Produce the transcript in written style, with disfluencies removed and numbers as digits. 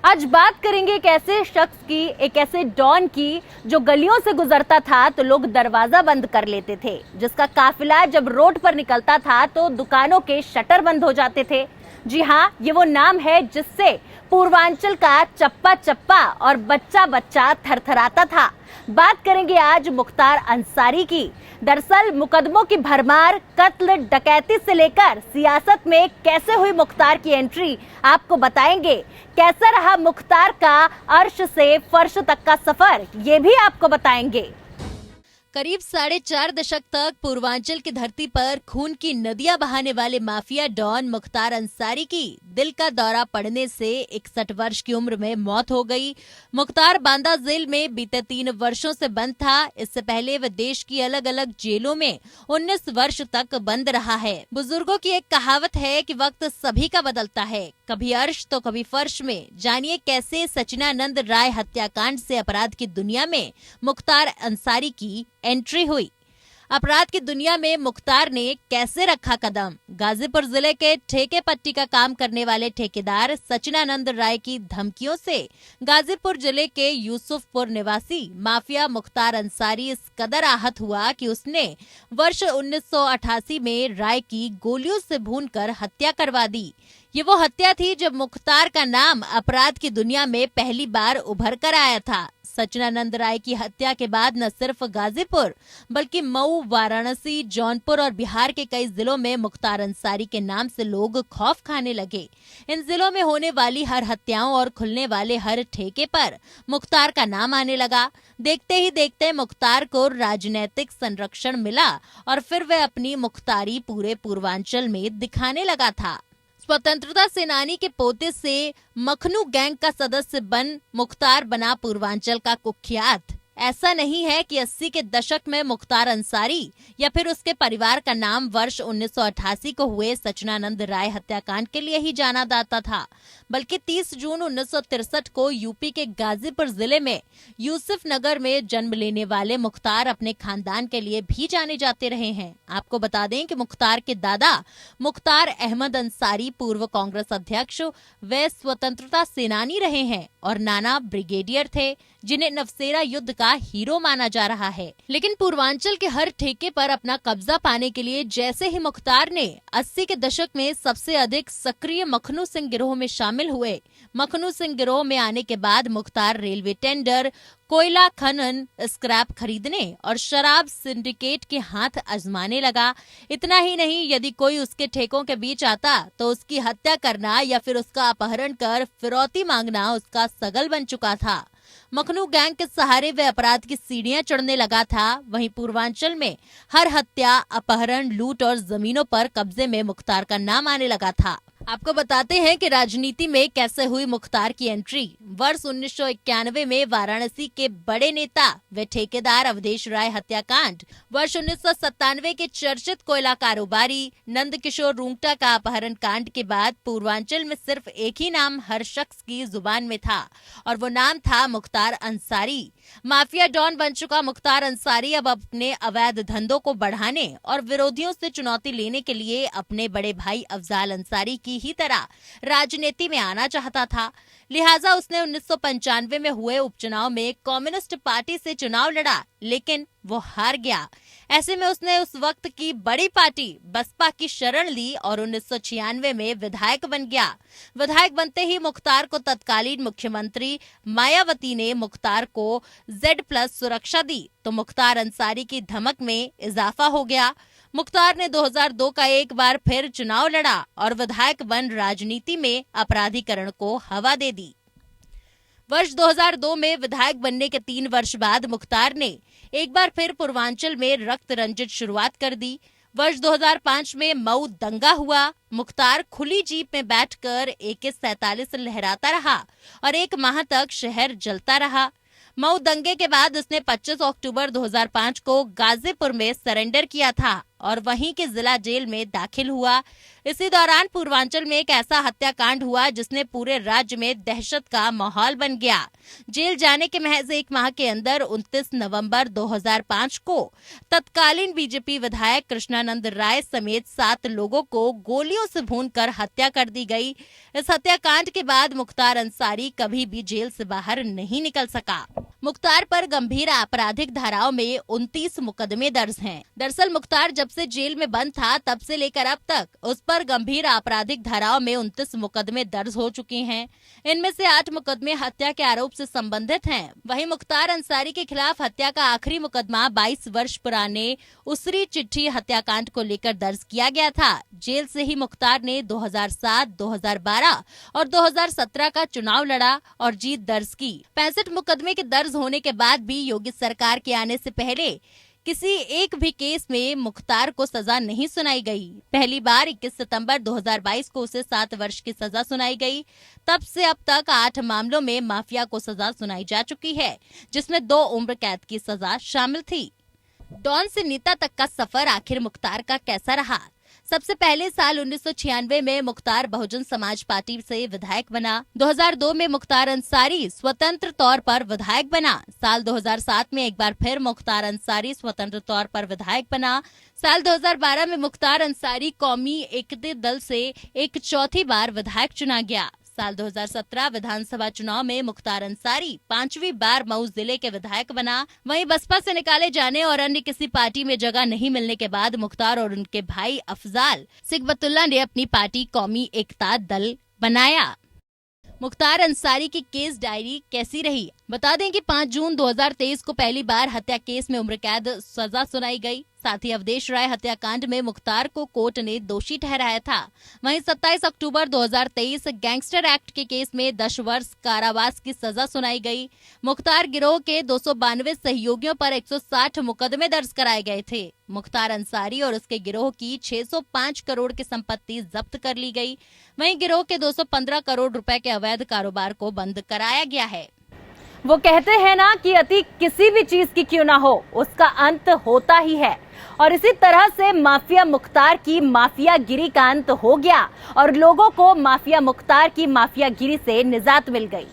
आज बात करेंगे एक ऐसे शख्स की, एक ऐसे डॉन की जो गलियों से गुजरता था तो लोग दरवाजा बंद कर लेते थे, जिसका काफिला जब रोड पर निकलता था तो दुकानों के शटर बंद हो जाते थे। जी हाँ, ये वो नाम है जिससे पूर्वांचल का चप्पा चप्पा और बच्चा बच्चा थरथराता था। बात करेंगे आज मुख्तार अंसारी की। दरअसल मुकदमों की भरमार, कत्ल डकैती से लेकर सियासत में कैसे हुई मुख्तार की एंट्री आपको बताएंगे। कैसा रहा मुख्तार का अर्श से फर्श तक का सफर, ये भी आपको बताएंगे। करीब 4.5 दशक तक पूर्वांचल की धरती पर खून की नदियां बहाने वाले माफिया डॉन मुख्तार अंसारी की दिल का दौरा पड़ने से 61 वर्ष की उम्र में मौत हो गई। मुख्तार बांदा जेल में बीते 3 वर्षों से बंद था। इससे पहले वह देश की अलग अलग जेलों में 19 वर्ष तक बंद रहा है। बुजुर्गों की एक कहावत है कि वक्त सभी का बदलता है, कभी अर्श तो कभी फर्श में। जानिए कैसे सचिनानंद राय हत्याकांड से अपराध की दुनिया में मुख्तार अंसारी की एंट्री हुई। अपराध की दुनिया में मुख्तार ने कैसे रखा कदम। गाजीपुर जिले के ठेके पट्टी का काम करने वाले ठेकेदार सचिनानंद राय की धमकियों से गाजीपुर जिले के यूसुफपुर निवासी माफिया मुख्तार अंसारी इस कदर आहत हुआ कि उसने वर्ष 1988 में राय की गोलियों से भूनकर हत्या करवा दी। ये वो हत्या थी जब मुख्तार का नाम अपराध की दुनिया में पहली बार उभर कर आया था। सचिनानंद राय की हत्या के बाद न सिर्फ गाजीपुर बल्कि मऊ, वाराणसी, जौनपुर और बिहार के कई जिलों में मुख्तार अंसारी के नाम से लोग खौफ खाने लगे। इन जिलों में होने वाली हर हत्याओं और खुलने वाले हर ठेके पर मुख्तार का नाम आने लगा। देखते ही देखते मुख्तार को राजनीतिक संरक्षण मिला और फिर वह अपनी मुख्तारी पूरे पूर्वांचल में दिखाने लगा था। स्वतंत्रता सेनानी के पोते से मखनू गैंग का सदस्य बन मुख्तार बना पूर्वांचल का कुख्यात। ऐसा नहीं है कि 80 के दशक में मुख्तार अंसारी या फिर उसके परिवार का नाम वर्ष 1988 को हुए सचिनानंद राय हत्याकांड के लिए ही जाना जाता था, बल्कि 30 जून 1963 को यूपी के गाजीपुर जिले में यूसुफ नगर में जन्म लेने वाले मुख्तार अपने खानदान के लिए भी जाने जाते रहे हैं। आपको बता दें कि मुख्तार के दादा मुख्तार अहमद अंसारी पूर्व कांग्रेस अध्यक्ष व स्वतंत्रता सेनानी रहे हैं और नाना ब्रिगेडियर थे, जिन्हें नवसेरा युद्ध का हीरो माना जा रहा है। लेकिन पूर्वांचल के हर ठेके पर अपना कब्जा पाने के लिए जैसे ही मुख्तार ने 80 के दशक में सबसे अधिक सक्रिय मखनू सिंह गिरोह में शामिल हुए। मखनू सिंह गिरोह में आने के बाद मुख्तार रेलवे टेंडर, कोयला खनन, स्क्रैप खरीदने और शराब सिंडिकेट के हाथ आजमाने लगा। इतना ही नहीं, यदि कोई उसके ठेकों के बीच आता तो उसकी हत्या करना या फिर उसका अपहरण कर फिरौती मांगना उसका सगल बन चुका था। मखनू गैंग के सहारे वे अपराध की सीढ़ियां चढ़ने लगा था। वहीं पूर्वांचल में हर हत्या, अपहरण, लूट और जमीनों पर कब्जे में मुख्तार का नाम आने लगा था। आपको बताते हैं कि राजनीति में कैसे हुई मुख्तार की एंट्री। वर्ष 1991 में वाराणसी के बड़े नेता व ठेकेदार अवधेश राय हत्याकांड, वर्ष 1997 के चर्चित कोयला कारोबारी नंदकिशोर रुंगटा का अपहरण कांड के बाद पूर्वांचल में सिर्फ एक ही नाम हर शख्स की जुबान में था और वो नाम था मुख्तार अंसारी। माफिया डॉन बन चुका मुख्तार अंसारी अब अपने अवैध धंधों को बढ़ाने और विरोधियों से चुनौती लेने के लिए अपने बड़े भाई अफजाल अंसारी की ही तरह राजनीति में आना चाहता था। लिहाजा उसने 1995 में हुए उपचुनाव में कम्युनिस्ट पार्टी से चुनाव लड़ा, लेकिन वो हार गया। ऐसे में उसने उस वक्त की बड़ी पार्टी बसपा की शरण ली और 1996 में विधायक बन गया। विधायक बनते ही मुख्तार को तत्कालीन मुख्यमंत्री मायावती ने मुख्तार को Z+ सुरक्षा दी तो मुख्तार अंसारी की धमक में इजाफा हो गया। मुख्तार ने 2002 का एक बार फिर चुनाव लड़ा और विधायक बन राजनीति में अपराधीकरण को हवा दे दी। वर्ष 2002 में विधायक बनने के 3 वर्ष बाद मुख्तार ने एक बार फिर पूर्वांचल में रक्त रंजित शुरुआत कर दी। वर्ष 2005 में मऊ दंगा हुआ। मुख्तार खुली जीप में बैठकर AK-47 लहराता रहा और 1 माह तक शहर जलता रहा। मऊ दंगे के बाद उसने 25 अक्टूबर 2005 को गाजीपुर में सरेंडर किया था। और वहीं के जिला जेल में दाखिल हुआ। इसी दौरान पूर्वांचल में एक ऐसा हत्याकांड हुआ जिसने पूरे राज्य में दहशत का माहौल बन गया। जेल जाने के महज एक माह के अंदर 29 नवंबर 2005 को तत्कालीन बीजेपी विधायक कृष्णानंद राय समेत 7 लोगों को गोलियों से भूनकर हत्या कर दी गई। इस हत्याकांड के बाद मुख्तार अंसारी कभी भी जेल से बाहर नहीं निकल सका। मुख्तार पर गंभीर आपराधिक धाराओं में 29 मुकदमे दर्ज हैं। दरअसल मुख्तार जब से जेल में बंद था तब से लेकर अब तक उस पर गंभीर आपराधिक धाराओं में 29 मुकदमे दर्ज हो चुके हैं। इनमें से 8 मुकदमे हत्या के आरोप से संबंधित हैं। वहीं मुख्तार अंसारी के खिलाफ हत्या का आखिरी मुकदमा 22 वर्ष पुराने उसरी चिट्ठी हत्याकांड को लेकर दर्ज किया गया था। जेल से ही मुख्तार ने 2007, 2012 और 2017 का चुनाव लड़ा और जीत दर्ज की। 65 मुकदमे के दर्ज होने के बाद भी योगी सरकार के आने से पहले किसी एक भी केस में मुख्तार को सजा नहीं सुनाई गई। पहली बार 21 सितंबर 2022 को उसे 7 वर्ष की सजा सुनाई गई। तब से अब तक 8 मामलों में माफिया को सजा सुनाई जा चुकी है, जिसमें 2 उम्र कैद की सजा शामिल थी। डॉन से नेता तक का सफर आखिर मुख्तार का कैसा रहा? सबसे पहले साल 1996 में मुख्तार बहुजन समाज पार्टी से विधायक बना। 2002 में मुख्तार अंसारी स्वतंत्र तौर पर विधायक बना। साल 2007 में एक बार फिर मुख्तार अंसारी स्वतंत्र तौर पर विधायक बना। साल 2012 में मुख्तार अंसारी कौमी एकता दल से एक चौथी बार विधायक चुना गया। साल 2017 विधानसभा चुनाव में मुख्तार अंसारी 5वीं बार मऊ जिले के विधायक बना। वहीं बसपा से निकाले जाने और अन्य किसी पार्टी में जगह नहीं मिलने के बाद मुख्तार और उनके भाई अफजाल सिकबतुल्ला ने अपनी पार्टी कौमी एकता दल बनाया। मुख्तार अंसारी की केस डायरी कैसी रही? बता दें कि 5 जून 2023 को पहली बार हत्या केस में उम्र कैद सजा सुनाई गई। साथ ही अवधेश राय हत्याकांड में मुख्तार को कोर्ट ने दोषी ठहराया था। वहीं 27 अक्टूबर 2023 गैंगस्टर एक्ट के केस में 10 वर्ष कारावास की सजा सुनाई गई। मुख्तार गिरोह के 292 सहयोगियों पर 160 मुकदमे दर्ज कराए गए थे। मुख्तार अंसारी और उसके गिरोह की 605 करोड़ की संपत्ति जब्त कर ली गई। वहीं गिरोह के 215 करोड़ रुपए के अवैध कारोबार को बंद कराया गया है। वो कहते हैं ना कि अति किसी भी चीज की क्यों ना हो, उसका अंत होता ही है। और इसी तरह से माफिया मुख्तार की माफियागिरी का अंत हो गया और लोगों को माफिया मुख्तार की माफियागिरी से निजात मिल गई।